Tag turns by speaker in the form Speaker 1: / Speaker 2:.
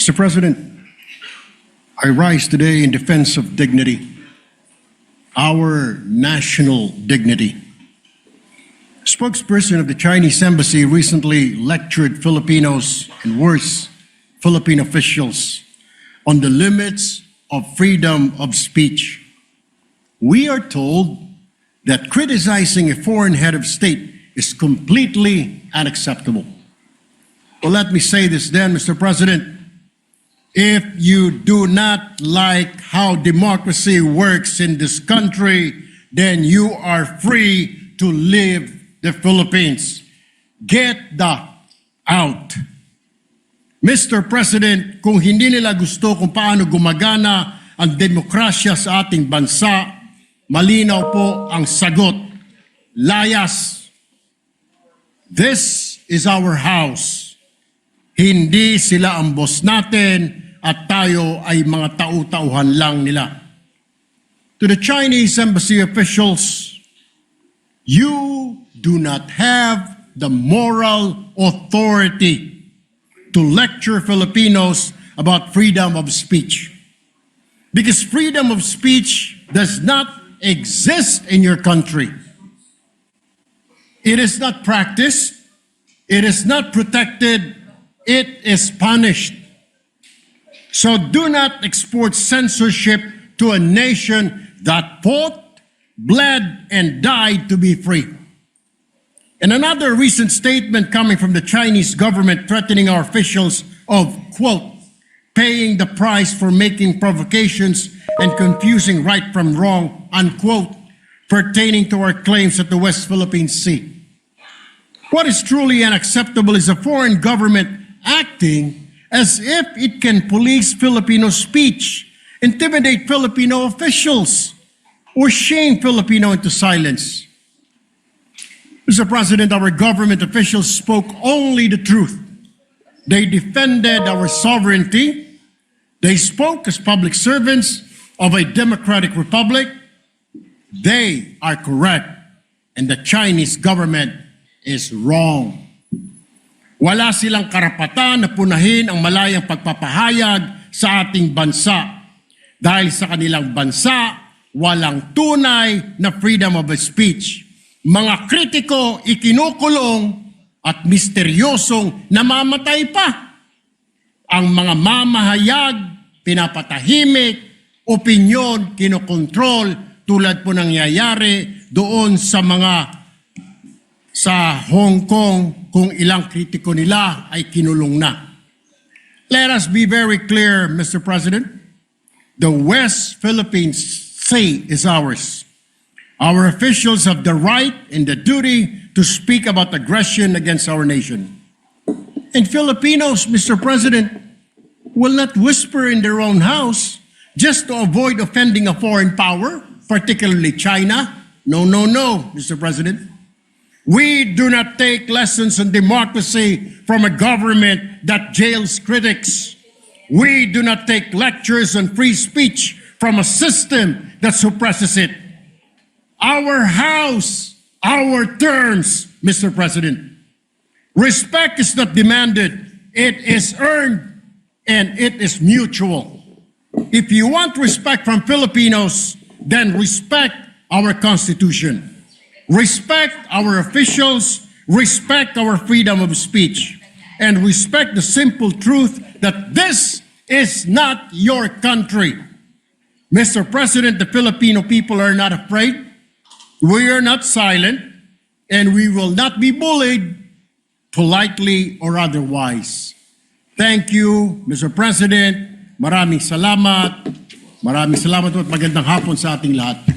Speaker 1: Mr. President, I rise today in defense of dignity, our national dignity. Spokesperson of the Chinese embassy recently lectured Filipinos and worse, Philippine officials on the limits of freedom of speech. We are told that criticizing a foreign head of state is completely unacceptable. Well, let me say this then, Mr. President. If you do not like how democracy works in this country, then you are free to leave the Philippines. Get the out. Mr. President, kung hindi nila gusto kung paano gumagana ang demokrasya sa ating bansa, malinaw po ang sagot. Layas. This is our house. Hindi sila ang boss natin at tayo ay mga tau-tauhan lang nila. To the Chinese embassy officials, you do not have the moral authority to lecture Filipinos about freedom of speech. Because freedom of speech does not exist in your country. It is not practiced. It is not protected. It is punished. So do not export censorship to a nation that fought, bled, and died to be free. And another recent statement coming from the Chinese government threatening our officials of, quote, paying the price for making provocations and confusing right from wrong, unquote, pertaining to our claims at the West Philippine Sea. What is truly unacceptable is a foreign government acting as if it can police Filipino speech, intimidate Filipino officials, or shame Filipino into silence. Mr. President, our government officials spoke only the truth. They defended our sovereignty. They spoke as public servants of a democratic republic. They are correct, and the Chinese government is wrong. Wala silang karapatan na punahin ang malayang pagpapahayag sa ating bansa. Dahil sa kanilang bansa, walang tunay na freedom of speech. Mga kritiko ikinukulong at misteryosong namamatay pa. Ang mga mamahayag, pinapatahimik, opinyon, kinokontrol tulad po nangyayari doon sa Hong Kong kung ilang kritiko nila ay kinulong na. Let us be very clear, Mr. President. The West Philippine Sea is ours. Our officials have the right and the duty to speak about aggression against our nation. And Filipinos, Mr. President, will not whisper in their own house just to avoid offending a foreign power, particularly China. No, no, no, Mr. President. We do not take lessons on democracy from a government that jails critics. We do not take lectures on free speech from a system that suppresses it. Our house, our terms, Mr. President. Respect is not demanded. It is earned and it is mutual. If you want respect from Filipinos, then respect our Constitution. Respect our officials, respect our freedom of speech, and respect the simple truth that this is not your country. Mr. President, the Filipino people are not afraid. We are not silent, and we will not be bullied, politely or otherwise. Thank you, Mr. President. Maraming salamat. Maraming salamat at magandang hapon sa ating lahat.